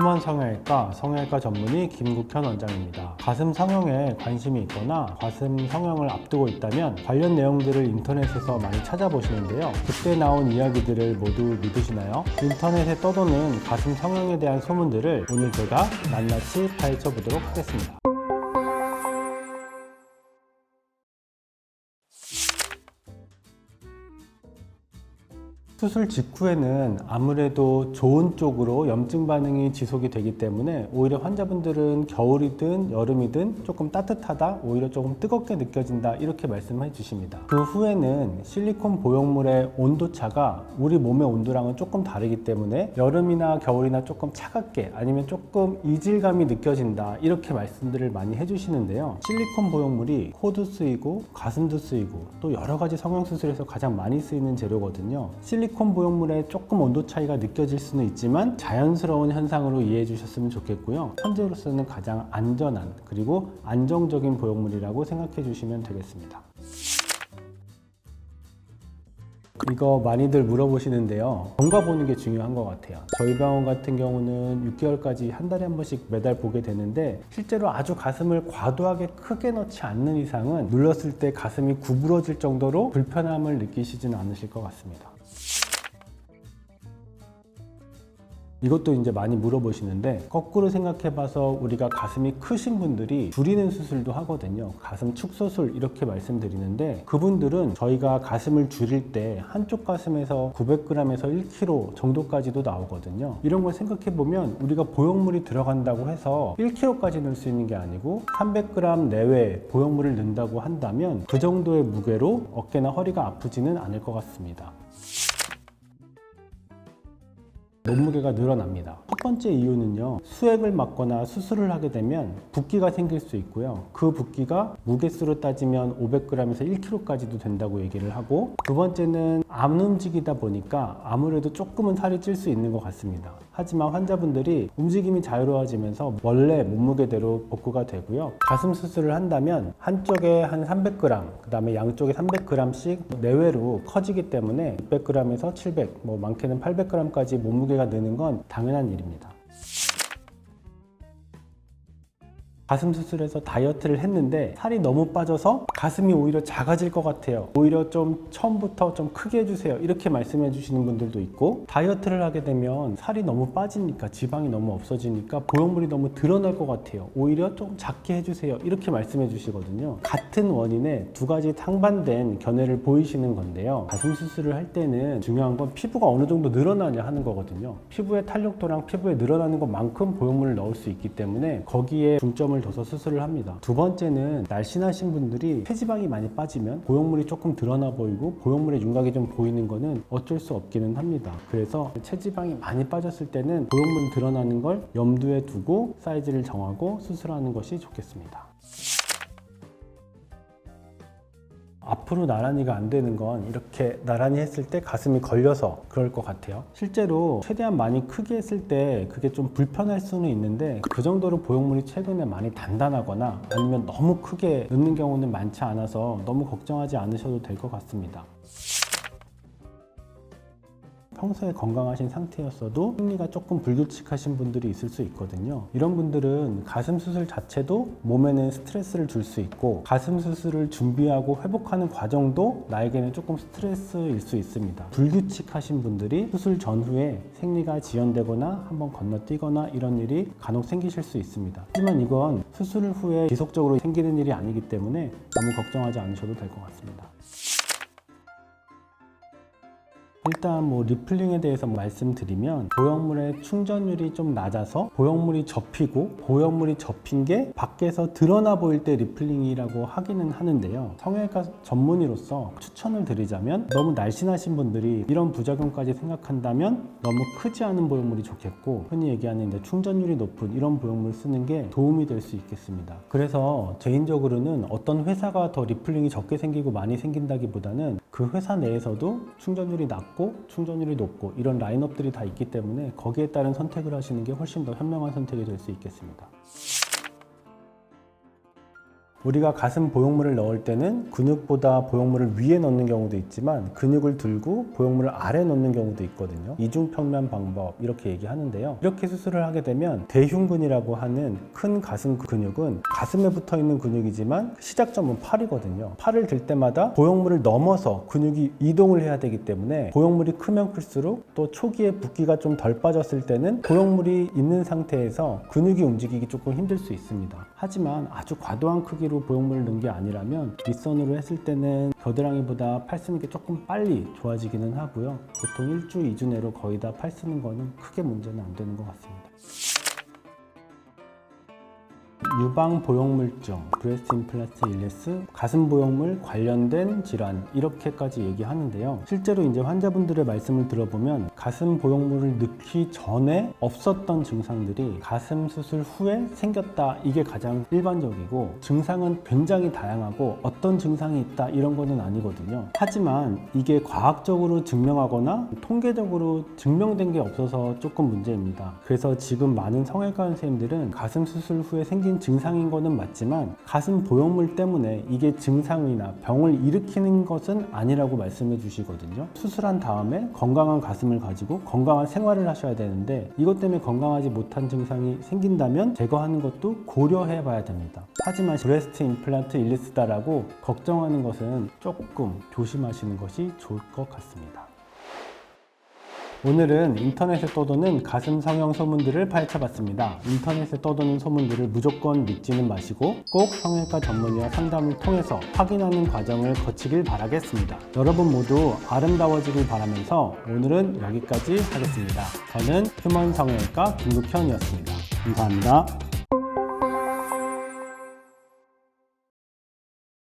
숨원 성형외과 성형외과 전문의 김국현 원장입니다. 가슴 성형에 관심이 있거나 가슴 성형을 앞두고 있다면 관련 내용들을 인터넷에서 많이 찾아보시는데요. 그때 나온 이야기들을 모두 믿으시나요? 인터넷에 떠도는 가슴 성형에 대한 소문들을 오늘 제가 낱낱이 파헤쳐 보도록 하겠습니다. 수술 직후에는 아무래도 좋은 쪽으로 염증 반응이 지속이 되기 때문에 오히려 환자분들은 겨울이든 여름이든 조금 따뜻하다, 오히려 조금 뜨겁게 느껴진다 이렇게 말씀해 주십니다. 그 후에는 실리콘 보형물의 온도차가 우리 몸의 온도랑은 조금 다르기 때문에 여름이나 겨울이나 조금 차갑게 아니면 조금 이질감이 느껴진다 이렇게 말씀들을 많이 해주시는데요. 실리콘 보형물이 코도 쓰이고 가슴도 쓰이고 또 여러 가지 성형수술에서 가장 많이 쓰이는 재료거든요. 실리콘 보형물에 조금 온도 차이가 느껴질 수는 있지만 자연스러운 현상으로 이해해 주셨으면 좋겠고요. 현재로서는 가장 안전한 그리고 안정적인 보형물이라고 생각해 주시면 되겠습니다. 이거 많이들 물어보시는데요. 경과 보는 게 중요한 것 같아요. 저희 병원 같은 경우는 6개월까지 한 달에 한 번씩 매달 보게 되는데 실제로 아주 가슴을 과도하게 크게 넣지 않는 이상은 눌렀을 때 가슴이 구부러질 정도로 불편함을 느끼시지는 않으실 것 같습니다. 이것도 이제 많이 물어보시는데 거꾸로 생각해봐서 우리가 가슴이 크신 분들이 줄이는 수술도 하거든요. 가슴 축소술 이렇게 말씀드리는데 그분들은 저희가 가슴을 줄일 때 한쪽 가슴에서 900g에서 1kg 정도까지도 나오거든요. 이런 걸 생각해보면 우리가 보형물이 들어간다고 해서 1kg까지 넣을 수 있는 게 아니고 300g 내외 보형물을 넣는다고 한다면 그 정도의 무게로 어깨나 허리가 아프지는 않을 것 같습니다. 몸무게가 늘어납니다. 첫 번째 이유는요, 수액을 맞거나 수술을 하게 되면 붓기가 생길 수 있고요. 그 붓기가 무게수로 따지면 500g에서 1kg까지도 된다고 얘기를 하고, 두 번째는 안 움직이다 보니까 아무래도 조금은 살이 찔 수 있는 것 같습니다. 하지만 환자분들이 움직임이 자유로워지면서 원래 몸무게대로 복구가 되고요. 가슴 수술을 한다면 한쪽에 한 300g, 그 다음에 양쪽에 300g씩 내외로 커지기 때문에 600g에서 700, 많게는 800g까지 몸무게가 느는 건 당연한 일입니다. 가슴 수술에서 다이어트를 했는데 살이 너무 빠져서 가슴이 오히려 작아질 것 같아요. 오히려 좀 처음부터 좀 크게 해주세요. 이렇게 말씀해 주시는 분들도 있고, 다이어트를 하게 되면 살이 너무 빠지니까 지방이 너무 없어지니까 보형물이 너무 드러날 것 같아요. 오히려 좀 작게 해주세요. 이렇게 말씀해 주시거든요. 같은 원인에 두 가지 상반된 견해를 보이시는 건데요. 가슴 수술을 할 때는 중요한 건 피부가 어느 정도 늘어나냐 하는 거거든요. 피부의 탄력도랑 피부에 늘어나는 것만큼 보형물을 넣을 수 있기 때문에 거기에 중점을 둬서 수술을 합니다. 두 번째는 날씬하신 분들이 체지방이 많이 빠지면 보형물이 조금 드러나 보이고 보형물의 윤곽이 좀 보이는 거는 어쩔 수 없기는 합니다. 그래서 체지방이 많이 빠졌을 때는 보형물이 드러나는 걸 염두에 두고 사이즈를 정하고 수술하는 것이 좋겠습니다. 앞으로 나란히가 안 되는 건 이렇게 나란히 했을 때 가슴이 걸려서 그럴 것 같아요. 실제로 최대한 많이 크게 했을 때 그게 좀 불편할 수는 있는데 그 정도로 보형물이 최근에 많이 단단하거나 아니면 너무 크게 넣는 경우는 많지 않아서 너무 걱정하지 않으셔도 될 것 같습니다. 평소에 건강하신 상태였어도 생리가 조금 불규칙하신 분들이 있을 수 있거든요. 이런 분들은 가슴 수술 자체도 몸에는 스트레스를 줄 수 있고 가슴 수술을 준비하고 회복하는 과정도 나에게는 조금 스트레스일 수 있습니다. 불규칙하신 분들이 수술 전후에 생리가 지연되거나 한번 건너뛰거나 이런 일이 간혹 생기실 수 있습니다. 하지만 이건 수술 후에 지속적으로 생기는 일이 아니기 때문에 너무 걱정하지 않으셔도 될 것 같습니다. 일단 리플링에 대해서 말씀드리면 보형물의 충전율이 좀 낮아서 보형물이 접히고 보형물이 접힌 게 밖에서 드러나 보일 때 리플링이라고 하기는 하는데요. 성형외과 전문의로서 추천을 드리자면 너무 날씬하신 분들이 이런 부작용까지 생각한다면 너무 크지 않은 보형물이 좋겠고 흔히 얘기하는 충전율이 높은 이런 보형물 쓰는 게 도움이 될 수 있겠습니다. 그래서 개인적으로는 어떤 회사가 더 리플링이 적게 생기고 많이 생긴다기보다는 그 회사 내에서도 충전율이 낮고 충전율이 높고 이런 라인업들이 다 있기 때문에 거기에 따른 선택을 하시는 게 훨씬 더 현명한 선택이 될 수 있겠습니다. 우리가 가슴 보형물을 넣을 때는 근육보다 보형물을 위에 넣는 경우도 있지만 근육을 들고 보형물을 아래 넣는 경우도 있거든요. 이중평면 방법 이렇게 얘기하는데요. 이렇게 수술을 하게 되면 대흉근이라고 하는 큰 가슴 근육은 가슴에 붙어 있는 근육이지만 시작점은 팔이거든요. 팔을 들 때마다 보형물을 넘어서 근육이 이동을 해야 되기 때문에 보형물이 크면 클수록 또 초기에 붓기가 좀 덜 빠졌을 때는 보형물이 있는 상태에서 근육이 움직이기 조금 힘들 수 있습니다. 하지만 아주 과도한 크기로 보형물을 넣은 게 아니라면 윗선으로 했을 때는 겨드랑이보다 팔 쓰는 게 조금 빨리 좋아지기는 하고요. 보통 1주, 2주 내로 거의 다 팔 쓰는 거는 크게 문제는 안 되는 것 같습니다. 유방 보형물증, 브레스트 임플란트 일리스, 가슴 보형물 관련된 질환 이렇게까지 얘기하는데요. 실제로 이제 환자분들의 말씀을 들어보면 가슴 보형물을 넣기 전에 없었던 증상들이 가슴 수술 후에 생겼다, 이게 가장 일반적이고 증상은 굉장히 다양하고 어떤 증상이 있다 이런 거는 아니거든요. 하지만 이게 과학적으로 증명하거나 통계적으로 증명된 게 없어서 조금 문제입니다. 그래서 지금 많은 성형외과 선생님들은 가슴 수술 후에 생긴 증상인 거는 맞지만 가슴 보형물 때문에 이게 증상이나 병을 일으키는 것은 아니라고 말씀해 주시거든요. 수술한 다음에 건강한 가슴을 가지고 건강한 생활을 하셔야 되는데 이것 때문에 건강하지 못한 증상이 생긴다면 제거하는 것도 고려해 봐야 됩니다. 하지만 브레스트 임플란트 일리스다라고 걱정하는 것은 조금 조심하시는 것이 좋을 것 같습니다. 오늘은 인터넷에 떠도는 가슴 성형 소문들을 파헤쳐봤습니다. 인터넷에 떠도는 소문들을 무조건 믿지는 마시고 꼭 성형외과 전문의와 상담을 통해서 확인하는 과정을 거치길 바라겠습니다. 여러분 모두 아름다워지길 바라면서 오늘은 여기까지 하겠습니다. 저는 휴먼 성형외과 김국현이었습니다. 감사합니다.